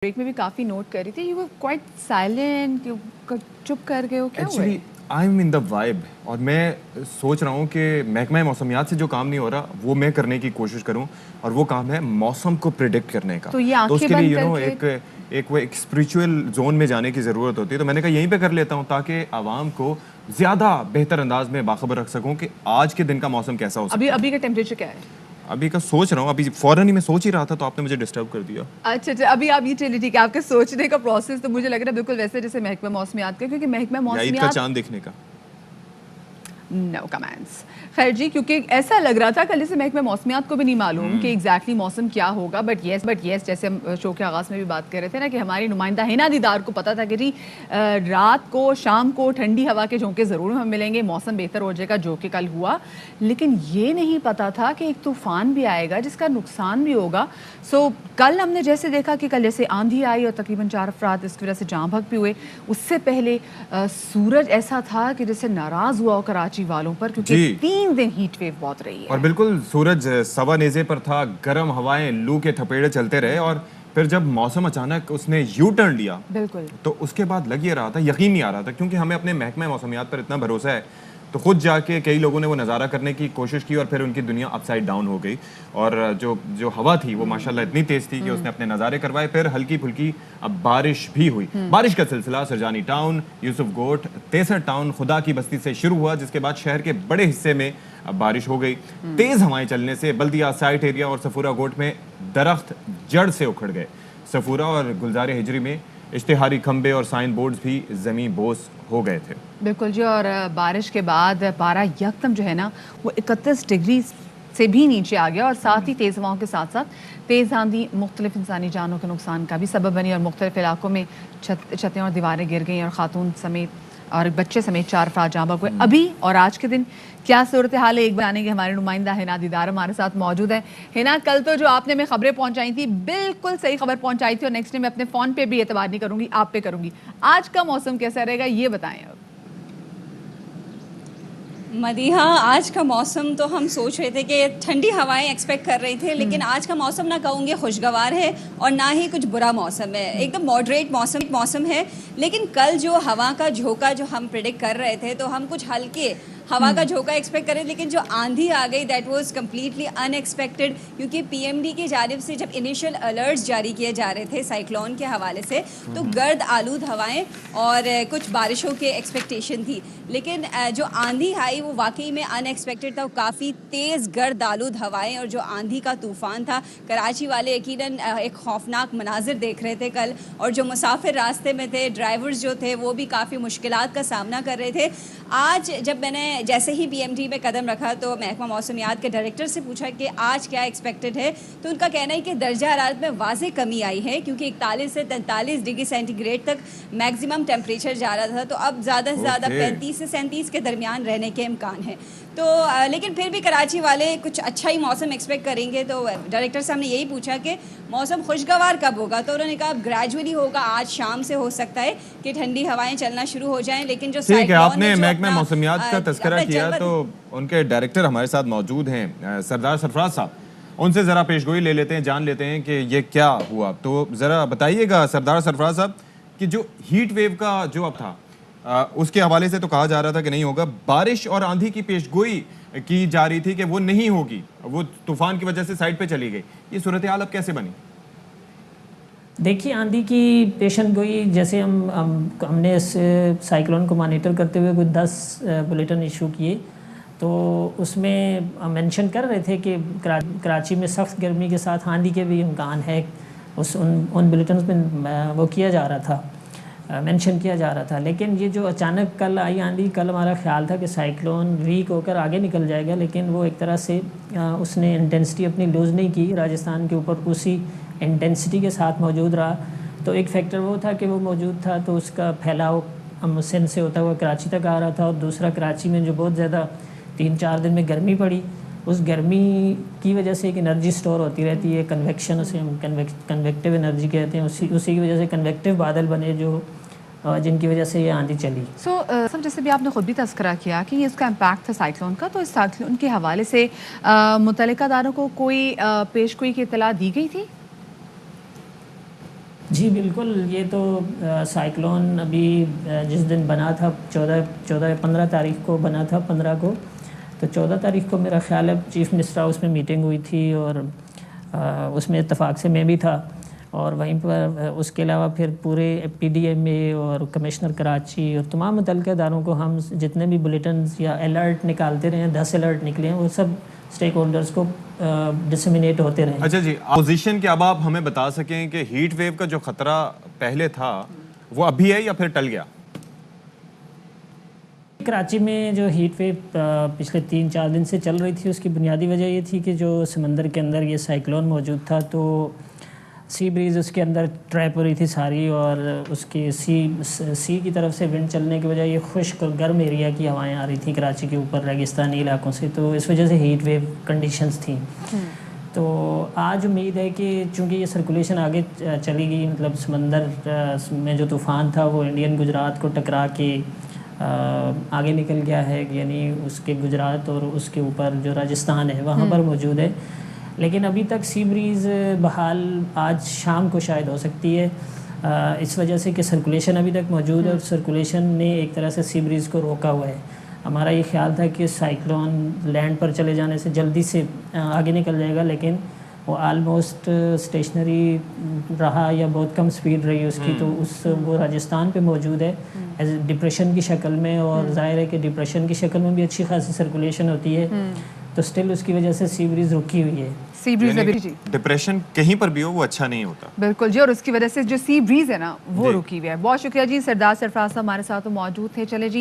Break में भी काफ़ी नोट कर रही थी, यू वर क्वाइट साइलेंट, चुप कर गए हो, क्या हुआ? Actually I am in the vibe और मैं सोच रहा हूँ कि महकमा मौसमियात से जो काम नहीं हो रहा वो मैं करने की कोशिश करूँ और वो काम है मौसम को प्रिडिक्ट करने का। तो ये तो आंखें उसके लिए बंद करके एक स्पिरिचुअल जोन में जाने की ज़रूरत होती है, तो मैंने कहा यहीं पे कर लेता हूँ ताकि आवाम को ज़्यादा बेहतर अंदाज में बाखबर रख सकूँ कि आज के दिन का मौसम कैसा हो सकता है। अभी का टेम्परेचर क्या है? अभी का सोच रहा हूँ, अभी फ़ौरन ही मैं सोच ही रहा था तो आपने मुझे डिस्टर्ब कर दिया। अच्छा, अभी आप ये चलिए ठीक है, आपके सोचने का प्रोसेस तो मुझे लग रहा है बिल्कुल वैसे जैसे महकमा मौसमियात का, क्योंकि महकमा या ईद का मौसमियात चांद देखने का। No comments. खैर जी, क्योंकि ऐसा लग रहा था कल से महकमा मौसमियात को भी नहीं मालूम कि एग्जैक्टली मौसम क्या होगा, बट येस जैसे हम शो के आगाज़ में भी बात कर रहे थे ना कि हमारी नुमाइंदा हिना दीदार को पता था कि जी रात को शाम को ठंडी हवा के झोंके ज़रूर हमें मिलेंगे, मौसम बेहतर हो जाएगा, जो कि कल हुआ। लेकिन ये नहीं पता था कि एक तूफ़ान भी आएगा जिसका नुकसान भी होगा। सो कल हमने जैसे देखा कि कल जैसे आंधी आई और तकरीबन 4 अफराद इसकी वजह से जाँ बहक भी हुए। उससे पहले सूरज ऐसा था कि जैसे नाराज़ हुआ हो कराची वालों पर, क्योंकि 3 दिन हीट वेव बहुत रही है। और बिल्कुल सूरज सवा नेज़े पर था, गर्म हवाएं, लू के थपेड़े चलते रहे और फिर जब मौसम अचानक उसने यू टर्न लिया बिल्कुल, तो उसके बाद लग ये रहा था, यकीन नहीं आ रहा था, क्योंकि हमें अपने महकमा मौसमियात पर इतना भरोसा है, तो खुद जाके कई लोगों ने वो नज़ारा करने की कोशिश की और फिर उनकी दुनिया अपसाइड डाउन हो गई। और जो हवा थी वो माशाल्लाह इतनी तेज़ थी कि उसने अपने नज़ारे करवाए। फिर हल्की फुल्की अब बारिश भी हुई। बारिश का सिलसिला सरजानी टाउन, यूसुफ गोट, तेसर टाउन, खुदा की बस्ती से शुरू हुआ, जिसके बाद शहर के बड़े हिस्से में अब बारिश हो गई। तेज़ हवाएं चलने से बल्दिया, साइट एरिया और सफूरा गोट में दरख्त जड़ से उखड़ गए। सफूरा और गुलजार हिजरी में इश्तिहारी खंबे और साइन बोर्ड्स भी ज़मीं बोस हो गए थे। बिल्कुल जी। और बारिश के बाद पारा यकदम जो है ना वो 31 डिग्री से भी नीचे आ गया और साथ ही तेज़ हवाओं के साथ साथ तेज़ आंधी मुख्तलिफ इंसानी जानों के नुकसान का भी सबब बनी और मुख्तलिफ इलाकों में छतें और दीवारें गिर गई और खातून समेत और बच्चे समेत 4 अफराद जाँ बहक हुए। अभी और आज के दिन क्या सूरत हाल है, एक बताने के हमारे नुमाइंदा हिना दीदार हमारे साथ मौजूद है। हिना, कल तो जो आपने हमें खबरें पहुंचाई थी बिल्कुल सही खबर पहुंचाई थी और नेक्स्ट डे मैं अपने फ़ोन पे भी एतबार नहीं करूंगी, आप पे करूंगी। आज का मौसम कैसा रहेगा ये बताएं अब। मदीहा, आज का मौसम तो हम सोच रहे थे कि ठंडी हवाएं एक्सपेक्ट कर रहे थे, लेकिन आज का मौसम ना कहूँगे खुशगवार है और ना ही कुछ बुरा मौसम है, एकदम मॉडरेट मौसम है। लेकिन कल जो हवा का झोंका जो हम प्रेडिक्ट कर रहे थे तो हम कुछ हल्के हवा का झोंका एक्सपेक्ट करें, लेकिन जो आंधी आ गई दैट वाज कम्प्लीटली अनएक्सपेक्टेड, क्योंकि पीएमडी की जानिब से जब इनिशियल अलर्ट्स जारी किए जा रहे थे साइक्लोन के हवाले से तो गर्द आलूद हवाएं और कुछ बारिशों के एक्सपेक्टेशन थी, लेकिन जो आंधी आई वो वाकई में अनएक्सपेक्टेड था। काफ़ी तेज़ गर्द आलूद हवाएं और जो आंधी का तूफ़ान था, कराची वाले यकीनन एक खौफनाक मनाजिर देख रहे थे कल, और जो मुसाफिर रास्ते में थे, ड्राइवर्स जो थे वो भी काफ़ी मुश्किलात का सामना कर रहे थे। आज जब मैंने जैसे ही पीएमडी में कदम रखा तो महकमा मौसमियात के डायरेक्टर से पूछा कि आज क्या एक्सपेक्टेड है, तो उनका कहना है कि दर्जा हरारत में वाज़ेह कमी आई है, क्योंकि 41 से 43 डिग्री सेंटीग्रेड तक मैक्सिमम टेम्परेचर जा रहा था, तो अब ज़्यादा से ज़्यादा 35 से 37 के दरमियान रहने के इम्कान है। तो लेकिन फिर भी कराची वाले कुछ अच्छा ही मौसम एक्सपेक्ट करेंगे। तो डायरेक्टर साहब ने यही पूछा कि मौसम खुशगवार कब होगा, तो उन्होंने कहा ग्रेजुअली होगा, आज शाम से हो सकता है कि ठंडी हवाएं चलना शुरू हो जाएं, लेकिन जो ठीक है, आपने महकमा मौसमियात का तज़किरा किया तो उनके डायरेक्टर हमारे साथ मौजूद हैं सरदार सरफराज साहब, उनसे ज़रा पेशगोई ले लेते हैं, जान लेते हैं कि ये क्या हुआ। तो ज़रा बताइएगा सरदार सरफराज साहब कि जो हीट वेव का जो अब था उसके हवाले से तो कहा जा रहा था कि नहीं होगा, बारिश और आंधी की पेशगोई की जा रही थी कि वो नहीं होगी, वो तूफान की वजह से साइड पे चली गई, ये सूरत हाल अब कैसे बनी? देखिए, आंधी की पेशन गोई जैसे हमने इस साइक्लोन को मॉनिटर करते हुए कुछ 10 बुलेटिन इशू किए, तो उसमें मेंशन कर रहे थे कि कराची में सख्त गर्मी के साथ आंधी के भी इम्कान है। उन बुलेटिन में वो किया जा रहा था, मेंशन किया जा रहा था। लेकिन ये जो अचानक कल आई आंधी, कल हमारा ख्याल था कि साइक्लोन वीक होकर आगे निकल जाएगा, लेकिन वो एक तरह से उसने इंटेंसिटी अपनी लूज़ नहीं की, राजस्थान के ऊपर उसी इंटेंसिटी के साथ मौजूद रहा। तो एक फैक्टर वो था कि वो मौजूद था तो उसका फैलाव सिंध से होता हुआ कराची तक आ रहा था, और दूसरा कराची में जो बहुत ज़्यादा 3-4 दिन में गर्मी पड़ी, उस गर्मी की वजह से एक एनर्जी स्टोर होती रहती है, कन्वेक्शन, उसे हम कन्वेक्टिव एनर्जी कहते हैं। उसी की वजह से कन्वेक्टिव बादल बने जो जिनकी वजह से ये आंधी चली। सब जैसे भी आपने खुद भी तज़किरा किया कि ये इसका इम्पैक्ट था साइक्लोन का, तो इस साइक्लोन के हवाले से मुतल्लिका दारों को कोई पेशगोई की इत्तला दी गई थी? جی بالکل، یہ تو سائیکلون ابھی جس دن بنا تھا 15 تاریخ کو بنا تھا، 15 کو، تو 14 تاریخ کو میرا خیال ہے چیف منسٹر ہاؤس میں میٹنگ ہوئی تھی اور اس میں اتفاق سے میں بھی تھا، اور وہیں پر اس کے علاوہ پھر پورے پی ڈی ایم اے اور کمشنر کراچی اور تمام متعلقہ اداروں کو ہم جتنے بھی بلیٹنز یا الرٹ نکالتے رہے ہیں، 10 الرٹ نکلے ہیں، وہ سب اسٹیک ہولڈرز کو ڈسمینیٹ ہوتے رہے. اچھا جی، اپوزیشن کے اب آپ ہمیں بتا سکیں کہ ہیٹ ویو کا جو خطرہ پہلے تھا وہ ابھی ہے یا پھر ٹل گیا؟ کراچی میں جو ہیٹ ویو پچھلے 3-4 دن سے چل رہی تھی، اس کی بنیادی وجہ یہ تھی کہ جو سمندر کے اندر یہ سائیکلون موجود تھا، تو سی بریز اس کے اندر ٹریپ ہو رہی تھی ساری، اور اس کے سی کی طرف سے ونڈ چلنے کی وجہ یہ خشک اور گرم ایریا کی ہوائیں آ رہی تھیں کراچی کے اوپر ریگستانی علاقوں سے، تو اس وجہ سے ہیٹ ویو کنڈیشنز تھیں. تو آج امید ہے کہ چونکہ یہ سرکولیشن آگے چلی گئی، مطلب سمندر میں جو طوفان تھا وہ انڈین گجرات کو ٹکرا کے آگے نکل گیا ہے، یعنی اس کے گجرات اور اس کے اوپر جو راجستھان ہے وہاں پر موجود ہے، لیکن ابھی تک سی بریز بحال آج شام کو شاید ہو سکتی ہے، اس وجہ سے کہ سرکولیشن ابھی تک موجود ہے، اور سرکولیشن نے ایک طرح سے سی بریز کو روکا ہوا ہے. ہمارا یہ خیال تھا کہ سائیکلون لینڈ پر چلے جانے سے جلدی سے آگے نکل جائے گا، لیکن وہ آلموسٹ اسٹیشنری رہا یا بہت کم سپیڈ رہی اس کی، تو وہ راجستھان پہ موجود ہے ایز ڈپریشن کی شکل میں، اور ظاہر ہے کہ ڈپریشن کی شکل میں بھی اچھی خاصی سرکولیشن ہوتی ہے، تو سٹل اس کی وجہ سے سی بریز رکی ہوئی ہے. سی بریز ابھی جی ڈپریشن کہیں پر بھی ہو وہ اچھا نہیں ہوتا. بالکل جی، اور اس کی وجہ سے جو سی بریز ہے نا وہ رکی ہوئی ہے. بہت شکریہ جی، سردار سرفراز صاحب ہمارے ساتھ موجود تھے. چلے جی